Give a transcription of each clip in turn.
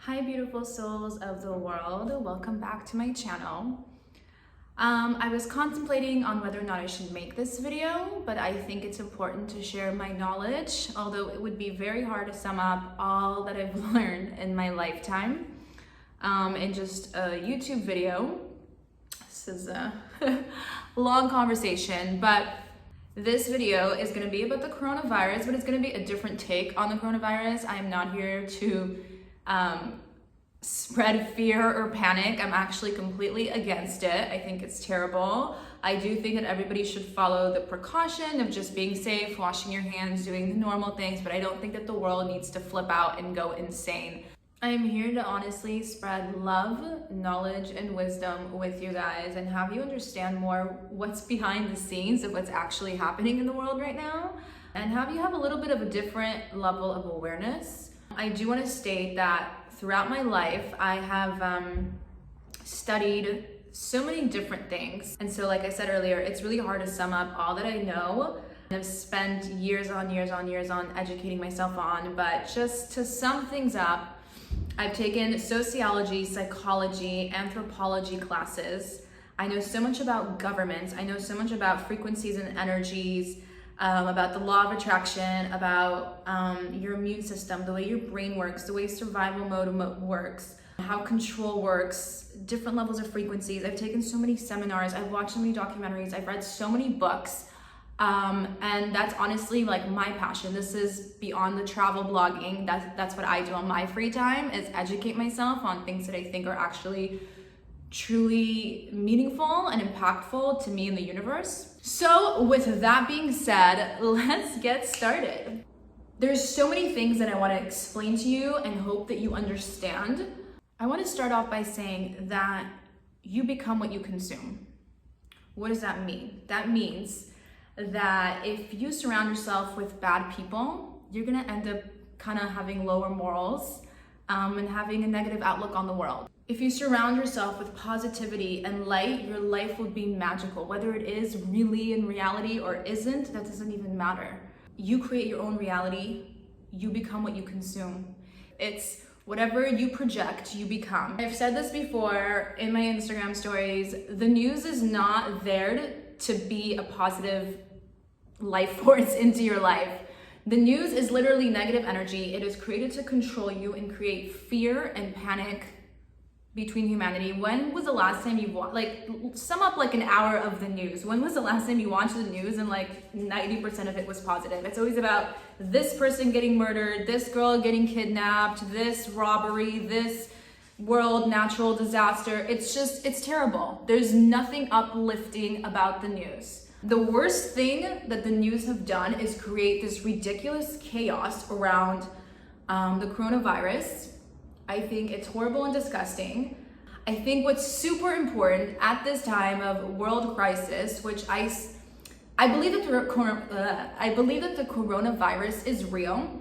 Hi beautiful souls of the world, welcome back to my channel. I was contemplating on whether or not I should make this video, but I think it's important to share my knowledge, although it would be very hard to sum up all that I've learned in my lifetime in just a YouTube video. This is a long conversation, but this video is going to be about the coronavirus, but it's going to be a different take on the coronavirus. I am not here to spread fear or panic. I'm actually completely against it. I think it's terrible. I do think that everybody should follow the precaution of just being safe, washing your hands, doing the normal things, but I don't think that the world needs to flip out and go insane. I am here to honestly spread love, knowledge, and wisdom with you guys and have you understand more what's behind the scenes of what's actually happening in the world right now, and have you have a little bit of a different level of awareness. I do want to state that throughout my life, I have studied so many different things. And so like I said earlier, it's really hard to sum up all that I know. I've spent years on educating myself on, but just to sum things up, I've taken sociology, psychology, anthropology classes. I know so much about governments. I know so much about frequencies and energies, about the law of attraction, about your immune system, the way your brain works, the way survival mode works, how control works, different levels of frequencies. I've taken so many seminars, I've watched so many documentaries, I've read so many books, and that's honestly like my passion. This is beyond the travel blogging. That's what I do on my free time, is educate myself on things that I think are actually truly meaningful and impactful to me in the universe. So with that being said, let's get started. There's so many things that I want to explain to you and hope that you understand. I want to start off by saying that you become what you consume. What does that mean? That means that if you surround yourself with bad people, you're going to end up kind of having lower morals and having a negative outlook on the world. If you surround yourself with positivity and light, your life will be magical. Whether it is really in reality or isn't, that doesn't even matter. You create your own reality. You become what you consume. It's whatever you project, you become. I've said this before in my Instagram stories. The news is not there to be a positive life force into your life. The news is literally negative energy. It is created to control you and create fear and panic between humanity. When was the last time you sum up like an hour of the news? When was the last time you watched the news and like 90% of it was positive? It's always about this person getting murdered, this girl getting kidnapped, this robbery, this world natural disaster. It's terrible. There's nothing uplifting about the news. The worst thing that the news have done is create this ridiculous chaos around the coronavirus. I think it's horrible and disgusting. I think what's super important at this time of world crisis, which I believe that the coronavirus is real.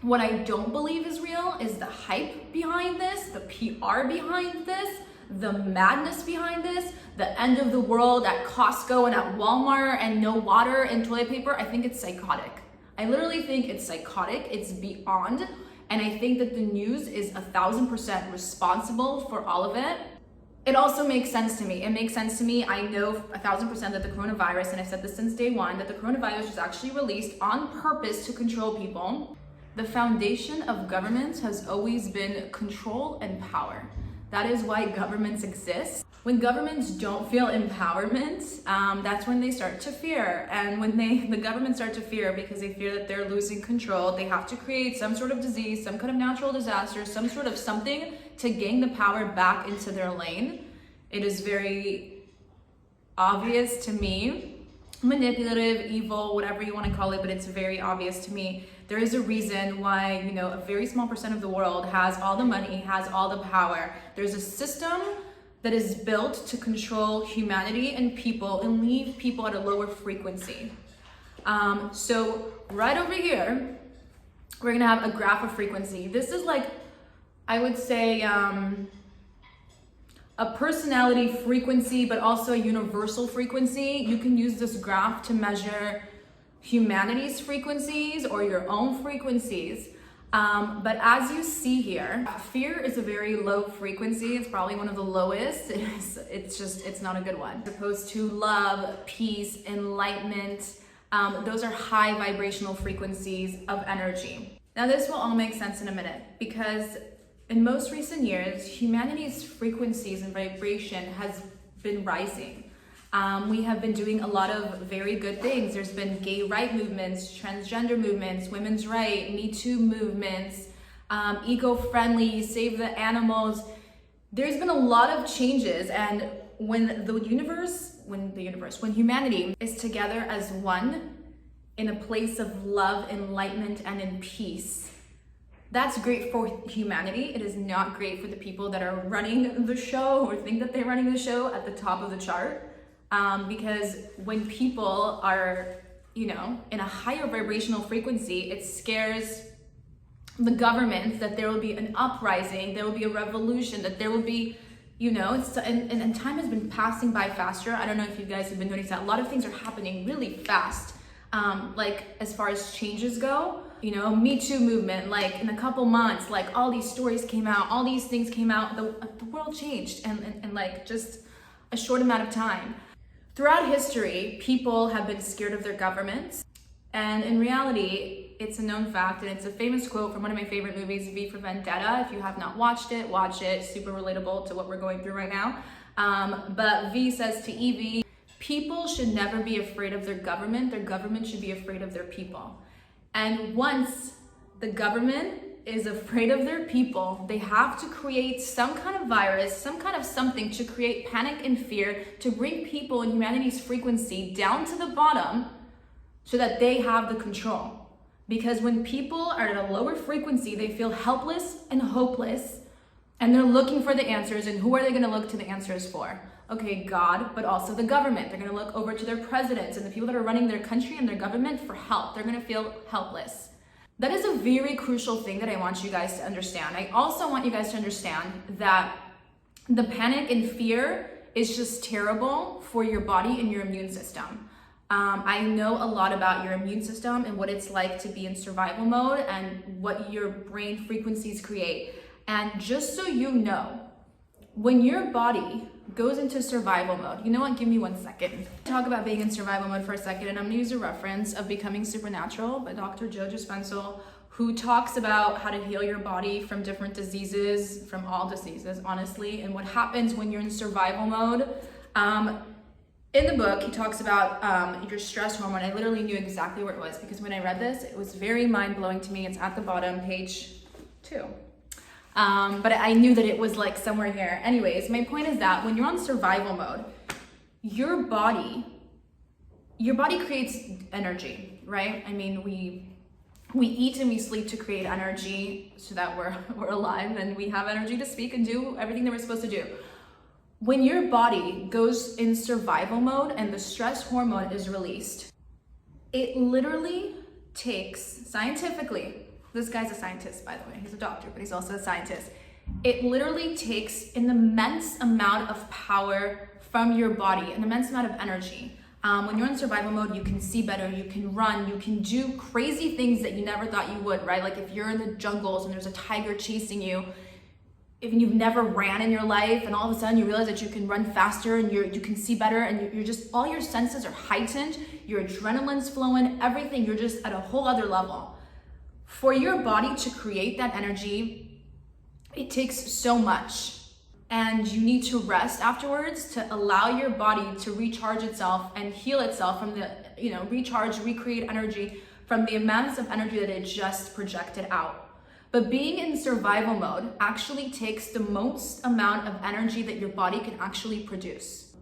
What I don't believe is real is the hype behind this, the PR behind this, the madness behind this, the end of the world at Costco and at Walmart and no water and toilet paper. I think it's psychotic. I literally think it's psychotic. It's beyond. And I think that the news is 1,000% responsible for all of it. It also makes sense to me. It makes sense to me. I know 1,000% that the coronavirus, and I've said this since day one, that the coronavirus was actually released on purpose to control people. The foundation of governments has always been control and power. That is why governments exist. When governments don't feel empowerment, that's when they start to fear. And when the governments start to fear because they fear that they're losing control, they have to create some sort of disease, some kind of natural disaster, some sort of something to gain the power back into their lane. It is very obvious to me, manipulative, evil, whatever you want to call it, but it's very obvious to me. There is a reason why, a very small percent of the world has all the money, has all the power. There's a system that is built to control humanity and people and leave people at a lower frequency. So right over here, we're gonna have a graph of frequency. This is like, I would say, a personality frequency, but also a universal frequency. You can use this graph to measure humanity's frequencies or your own frequencies. But as you see here, fear is a very low frequency. It's probably one of the lowest. It's not a good one. As opposed to love, peace, enlightenment, those are high vibrational frequencies of energy. Now this will all make sense in a minute, because in most recent years, humanity's frequencies and vibration has been rising. We have been doing a lot of very good things. There's been gay rights movements, transgender movements, women's rights, Me Too movements, eco-friendly, save the animals. There's been a lot of changes, and when humanity is together as one in a place of love, enlightenment, and in peace, that's great for humanity. It is not great for the people that are running the show or think that they're running the show at the top of the chart. Because when people are, in a higher vibrational frequency, it scares the government that there will be an uprising, there will be a revolution, that there will be, and time has been passing by faster. I don't know if you guys have been noticing that. A lot of things are happening really fast. Like as far as changes go, Me Too movement, like in a couple months, like all these stories came out, all these things came out, the world changed and like just a short amount of time. Throughout history, people have been scared of their governments, and in reality, it's a known fact, and it's a famous quote from one of my favorite movies, V for Vendetta. If you have not watched it, watch it. Super relatable to what we're going through right now. But V says to Evie, people should never be afraid of their government should be afraid of their people. And once the government is afraid of their people, they have to create some kind of virus, some kind of something to create panic and fear, to bring people in humanity's frequency down to the bottom so that they have the control. Because when people are at a lower frequency, they feel helpless and hopeless, and they're looking for the answers. And who are they going to look to the answers for? Okay, God, but also the government. They're going to look over to their presidents and the people that are running their country and their government for help. They're going to feel helpless. That is a very crucial thing that I want you guys to understand. I also want you guys to understand that the panic and fear is just terrible for your body and your immune system. I know a lot about your immune system and what it's like to be in survival mode and what your brain frequencies create. And just so you know, when your body goes into survival mode, you know what, give me 1 second. Talk about being in survival mode for a second, and I'm gonna use a reference of Becoming Supernatural by Dr. Joe Dispenza, who talks about how to heal your body from different diseases, from all diseases, honestly, and what happens when you're in survival mode. In the book, he talks about your stress hormone. I literally knew exactly where it was, because when I read this, it was very mind-blowing to me. It's at the bottom, page 2. But I knew that it was like somewhere here. Anyways, my point is that when you're on survival mode, your body creates energy, right? I mean, we eat and we sleep to create energy so that we're alive and we have energy to speak and do everything that we're supposed to do. When your body goes in survival mode and the stress hormone is released, it literally takes, scientifically, this guy's a scientist, by the way, he's a doctor, but he's also a scientist. It literally takes an immense amount of power from your body, an immense amount of energy. When you're in survival mode, you can see better, you can run, you can do crazy things that you never thought you would, right? Like if you're in the jungles and there's a tiger chasing you, if you've never ran in your life and all of a sudden you realize that you can run faster and you can see better and you're just, all your senses are heightened, your adrenaline's flowing, everything, you're just at a whole other level. For your body to create that energy, it takes so much. And you need to rest afterwards to allow your body to recharge itself and heal itself from the, recharge, recreate energy from the amounts of energy that it just projected out. But being in survival mode actually takes the most amount of energy that your body can actually produce.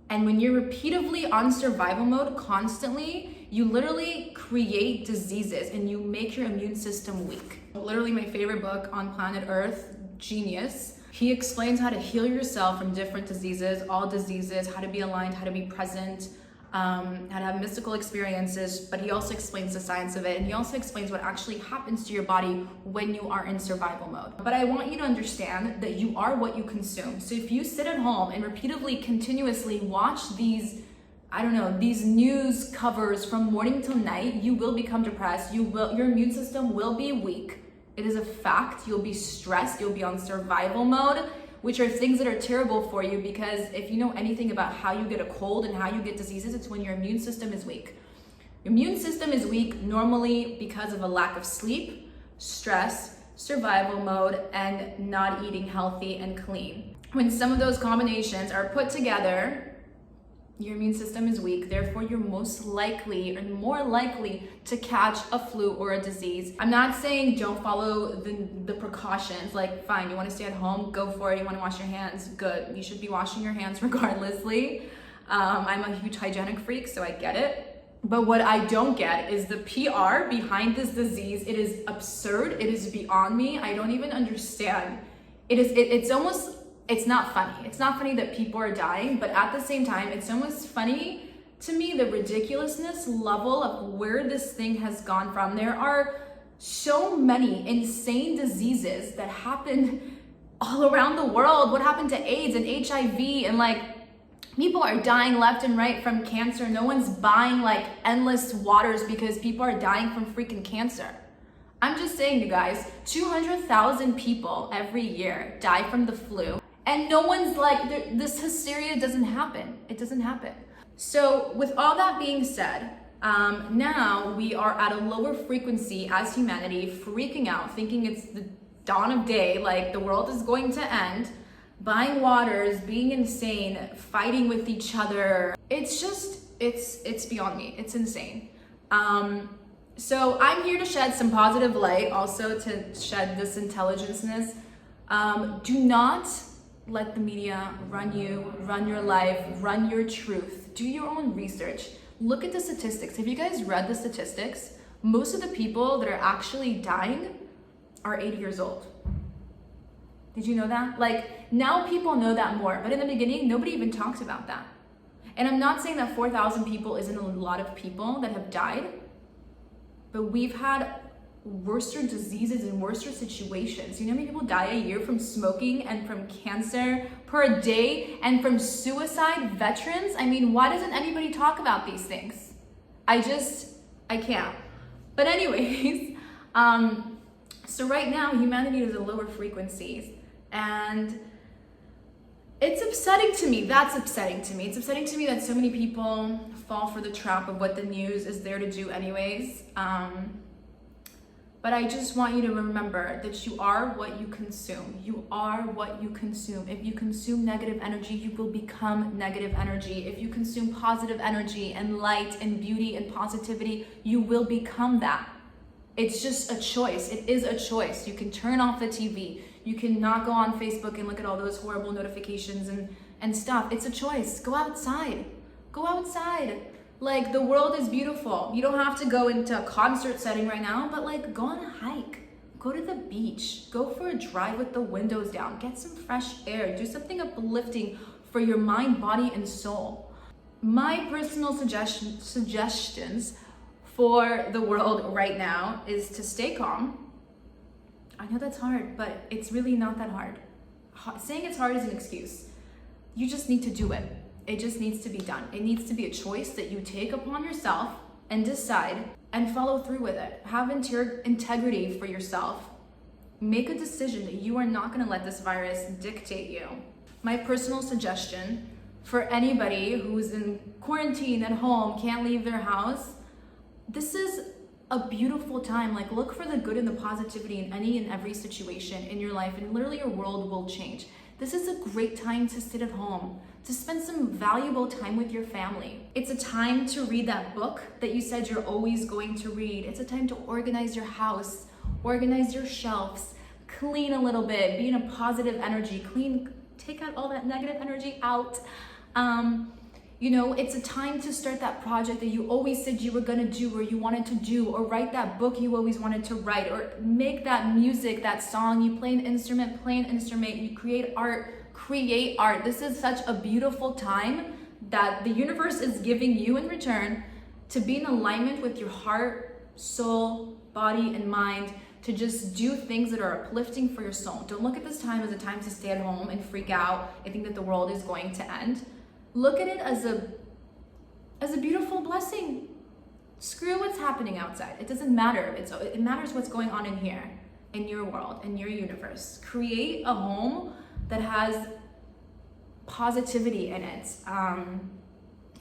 And when you're repeatedly on survival mode constantly, you literally create diseases and you make your immune system weak. Literally my favorite book on planet Earth, Genius. He explains how to heal yourself from different diseases, all diseases, how to be aligned, how to be present, how to have mystical experiences, but he also explains the science of it, and he also explains what actually happens to your body when you are in survival mode. But I want you to understand that you are what you consume. So if you sit at home and repeatedly, continuously watch these, these news covers from morning till night, you will become depressed, your immune system will be weak, It is a fact. You'll be stressed, you'll be on survival mode, which are things that are terrible for you, because if you know anything about how you get a cold and how you get diseases, it's when your immune system is weak. Your immune system is weak normally because of a lack of sleep, stress, survival mode, and not eating healthy and clean. When some of those combinations are put together, your immune system is weak, therefore you're most likely or more likely to catch a flu or a disease. I'm not saying don't follow the precautions, like fine, you want to stay at home, go for it, you want to wash your hands, good. You should be washing your hands regardlessly. I'm a huge hygienic freak, so I get it. But what I don't get is the PR behind this disease. It is absurd, it is beyond me, I don't even understand. It's not funny. It's not funny that people are dying, but at the same time, it's almost funny to me, the ridiculousness level of where this thing has gone from. There are so many insane diseases that happen all around the world. What happened to AIDS and HIV, and like people are dying left and right from cancer. No one's buying like endless waters because people are dying from freaking cancer. I'm just saying, you guys, 200,000 people every year die from the flu. And no one's like, this hysteria doesn't happen. It doesn't happen. So with all that being said, now we are at a lower frequency as humanity, freaking out, thinking it's the dawn of day, like the world is going to end, buying waters, being insane, fighting with each other. It's just, it's beyond me. It's insane. So I'm here to shed some positive light, also to shed this intelligence-ness. Do not let the media run you, run your life, run your truth. Do your own research. Look at the statistics. Have you guys read the statistics? Most of the people that are actually dying are 80 years old. Did you know that? Like, now people know that more, but in the beginning, nobody even talked about that. And I'm not saying that 4,000 people isn't a lot of people that have died, but we've had worser diseases and worser situations. You know how many people die a year from smoking and from cancer per day and from suicide? Veterans? I mean, why doesn't anybody talk about these things? I can't. But anyways, so right now humanity is at lower frequencies, and it's upsetting to me. That's upsetting to me. It's upsetting to me that so many people fall for the trap of what the news is there to do anyways. But I just want you to remember that you are what you consume. You are what you consume. If you consume negative energy, you will become negative energy. If you consume positive energy and light and beauty and positivity, you will become that. It's just a choice. It is a choice. You can turn off the TV. You can not go on Facebook and look at all those horrible notifications and stuff. It's a choice. Go outside. Go outside. Like, the world is beautiful. You don't have to go into a concert setting right now, but like, go on a hike, go to the beach, go for a drive with the windows down, get some fresh air, do something uplifting for your mind, body, and soul. My personal suggestions for the world right now is to stay calm. I know that's hard, but it's really not that hard. Saying it's hard is an excuse. You just need to do it. It just needs to be done. It needs to be a choice that you take upon yourself and decide and follow through with it. Have integrity for yourself. Make a decision that you are not going to let this virus dictate you. My personal suggestion for anybody who's in quarantine at home, can't leave their house, this is a beautiful time. Like, look for the good and the positivity in any and every situation in your life, and literally your world will change. This is a great time to sit at home, to spend some valuable time with your family. It's a time to read that book that you said you're always going to read. It's a time to organize your house, organize your shelves, clean a little bit, be in a positive energy, take out all that negative energy out. You know, it's a time to start that project that you always said you were gonna do or you wanted to do, or write that book you always wanted to write, or make that music, that song. You play an instrument, you create art. This is such a beautiful time that the universe is giving you in return to be in alignment with your heart, soul, body, and mind, to just do things that are uplifting for your soul. Don't look at this time as a time to stay at home and freak out and think that the world is going to end. Look at it as a beautiful blessing. Screw what's happening outside. It doesn't matter. It matters what's going on in here. in your world, in your universe. Create a home that has positivity in it.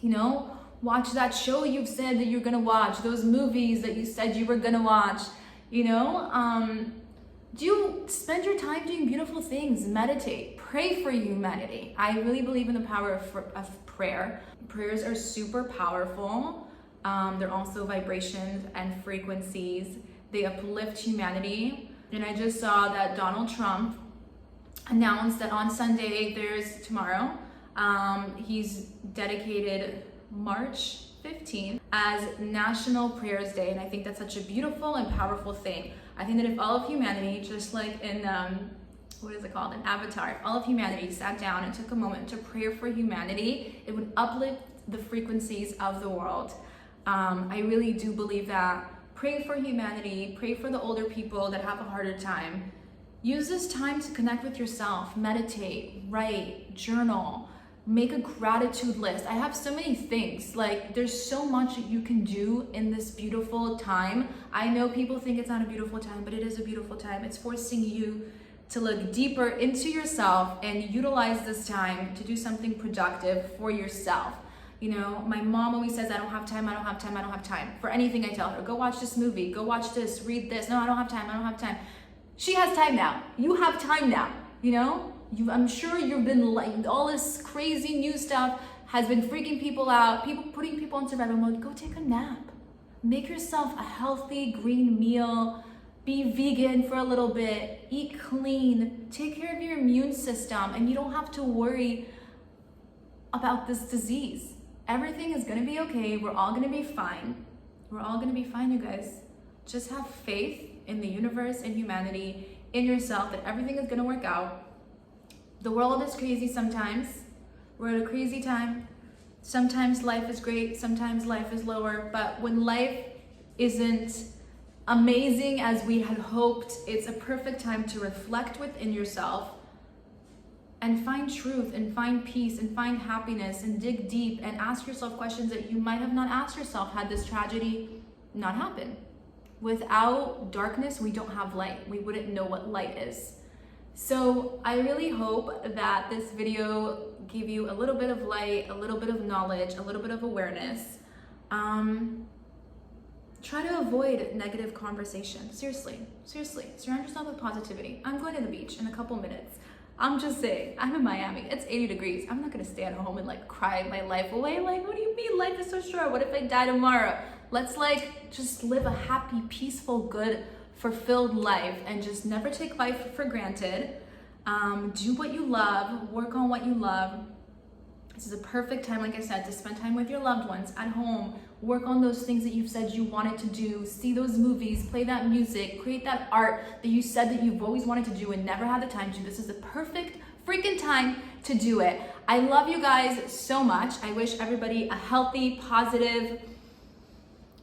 You know, watch that show you've said that you're gonna watch, those movies that you said you were gonna watch, you know. Spend your time doing beautiful things, meditate, pray for humanity. I really believe in the power of prayer. Prayers are super powerful. They're also vibrations and frequencies. They uplift humanity. And I just saw that Donald Trump announced that on Sunday, tomorrow, he's dedicated March 15th as National Prayers Day. And I think that's such a beautiful and powerful thing. I think that if all of humanity, just like in, what is it called, in Avatar, if all of humanity sat down and took a moment to pray for humanity, it would uplift the frequencies of the world. I really do believe that. Pray for humanity, pray for the older people that have a harder time. Use this time to connect with yourself, meditate, write, journal, make a gratitude list. I have so many things. Like, there's so much that you can do in this beautiful time. I know people think it's not a beautiful time, but it is a beautiful time. It's forcing you to look deeper into yourself and utilize this time to do something productive for yourself. You know, my mom always says, I don't have time, I don't have time, I don't have time. For anything I tell her, go watch this movie, go watch this, read this. No, I don't have time, I don't have time. She has time now. You have time now, you know? I'm sure you've been like, all this crazy new stuff has been freaking people out, putting people in survival mode. Go take a nap. Make yourself a healthy green meal. Be vegan for a little bit. Eat clean. Take care of your immune system, and you don't have to worry about this disease. Everything is gonna be okay. We're all gonna be fine. We're all gonna be fine, you guys. Just have faith in the universe, in humanity, in yourself, that everything is gonna work out. The world is crazy sometimes. We're at a crazy time. Sometimes life is great, sometimes life is lower, but when life isn't amazing as we had hoped, it's a perfect time to reflect within yourself and find truth and find peace and find happiness and dig deep and ask yourself questions that you might have not asked yourself had this tragedy not happened. Without darkness, we don't have light. We wouldn't know what light is. So I really hope that this video gave you a little bit of light, a little bit of knowledge, a little bit of awareness. Try to avoid negative conversation. Seriously, surround yourself with positivity. I'm going to the beach in a couple minutes. I'm just saying, I'm in Miami, it's 80 degrees. I'm not gonna stay at home and like cry my life away. Like, what do you mean life is so short? What if I die tomorrow? Let's like just live a happy, peaceful, good, fulfilled life and just never take life for granted. Do what you love, work on what you love. This is a perfect time, like I said, to spend time with your loved ones at home, work on those things that you've said you wanted to do, see those movies, play that music, create that art that you said that you've always wanted to do and never had the time to. This is the perfect freaking time to do it. I love you guys so much. I wish everybody a healthy, positive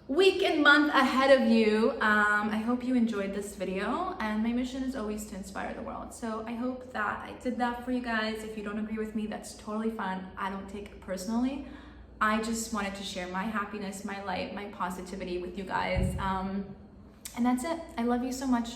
week and month ahead of you. I hope you enjoyed this video, and my mission is always to inspire the world. So I hope that I did that for you guys. If you don't agree with me, that's totally fine. I don't take it personally. I just wanted to share my happiness, my light, my positivity with you guys. And that's it. I love you so much.